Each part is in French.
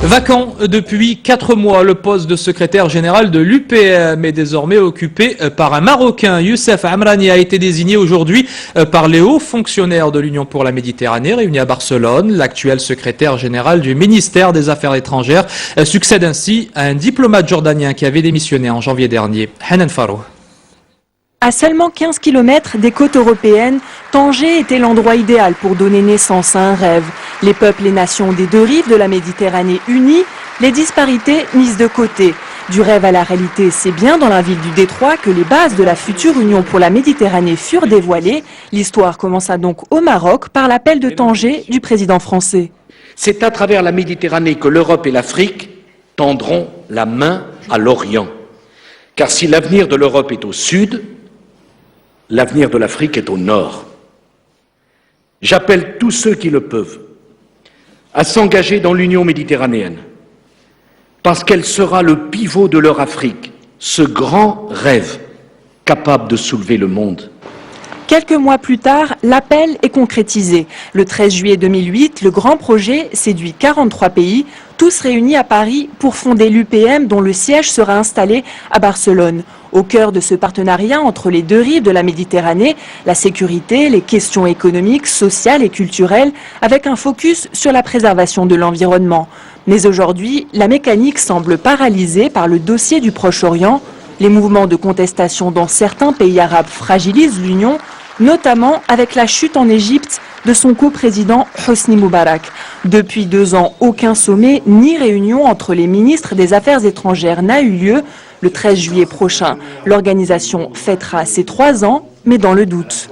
Vacant depuis 4 mois, le poste de secrétaire général de l'UPM est désormais occupé par un Marocain. Youssef Amrani a été désigné aujourd'hui par les hauts fonctionnaires de l'Union pour la Méditerranée réunis à Barcelone. L'actuel secrétaire général du ministère des Affaires étrangères succède ainsi à un diplomate jordanien qui avait démissionné en janvier dernier. Hanan Farou. À seulement 15 km des côtes européennes, Tanger était l'endroit idéal pour donner naissance à un rêve. Les peuples et nations des deux rives de la Méditerranée unis, les disparités mises de côté. Du rêve à la réalité, c'est bien dans la ville du Détroit que les bases de la future Union pour la Méditerranée furent dévoilées. L'histoire commença donc au Maroc par l'appel de Tanger du président français. C'est à travers la Méditerranée que l'Europe et l'Afrique tendront la main à l'Orient. Car si l'avenir de l'Europe est au sud, l'avenir de l'Afrique est au nord. J'appelle tous ceux qui le peuvent à s'engager dans l'Union méditerranéenne, parce qu'elle sera le pivot de leur Afrique, ce grand rêve capable de soulever le monde. Quelques mois plus tard, l'appel est concrétisé. Le 13 juillet 2008, le grand projet séduit 43 pays, tous réunis à Paris pour fonder l'UPM dont le siège sera installé à Barcelone. Au cœur de ce partenariat entre les deux rives de la Méditerranée, la sécurité, les questions économiques, sociales et culturelles, avec un focus sur la préservation de l'environnement. Mais aujourd'hui, la mécanique semble paralysée par le dossier du Proche-Orient. Les mouvements de contestation dans certains pays arabes fragilisent l'Union, notamment avec la chute en Égypte de son coprésident Hosni Moubarak. Depuis 2 ans, aucun sommet ni réunion entre les ministres des Affaires étrangères n'a eu lieu. Le 13 juillet prochain, l'organisation fêtera ses 3 ans, mais dans le doute.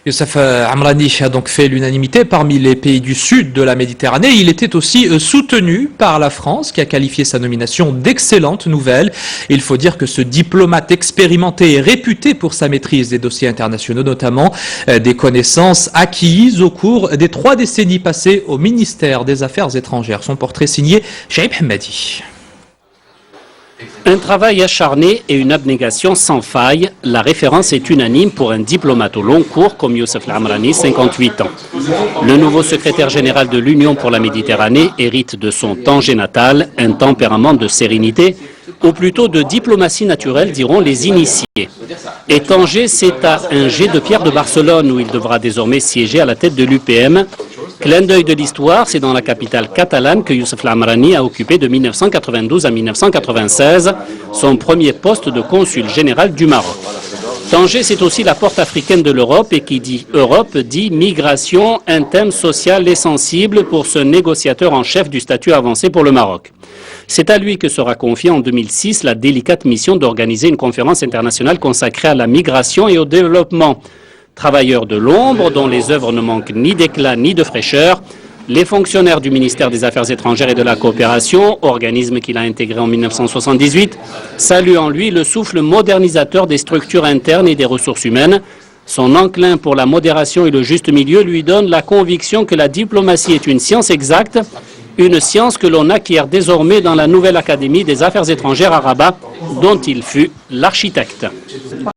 Youssef Amrani a donc fait l'unanimité parmi les pays du sud de la Méditerranée. Il était aussi soutenu par la France qui a qualifié sa nomination d'excellente nouvelle. Il faut dire que ce diplomate expérimenté est réputé pour sa maîtrise des dossiers internationaux, notamment des connaissances acquises au cours des 3 décennies passées au ministère des Affaires étrangères. Son portrait signé Shaib Hamadi. Un travail acharné et une abnégation sans faille, la référence est unanime pour un diplomate au long cours comme Youssef Amrani, 58 ans. Le nouveau secrétaire général de l'Union pour la Méditerranée hérite de son Tanger natal un tempérament de sérénité, ou plutôt de diplomatie naturelle, diront les initiés. Et Tanger, c'est à un jet de pierre de Barcelone où il devra désormais siéger à la tête de l'UPM. Clin d'œil de l'histoire, c'est dans la capitale catalane que Youssef Amrani a occupé de 1992 à 1996 son premier poste de consul général du Maroc. Tanger, c'est aussi la porte africaine de l'Europe et qui dit Europe dit migration, un thème social et sensible pour ce négociateur en chef du statut avancé pour le Maroc. C'est à lui que sera confiée en 2006 la délicate mission d'organiser une conférence internationale consacrée à la migration et au développement. Travailleurs de l'ombre dont les œuvres ne manquent ni d'éclat ni de fraîcheur, les fonctionnaires du ministère des Affaires étrangères et de la coopération, organisme qu'il a intégré en 1978, saluent en lui le souffle modernisateur des structures internes et des ressources humaines. Son enclin pour la modération et le juste milieu lui donne la conviction que la diplomatie est une science exacte, une science que l'on acquiert désormais dans la nouvelle Académie des Affaires étrangères à Rabat, dont il fut l'architecte.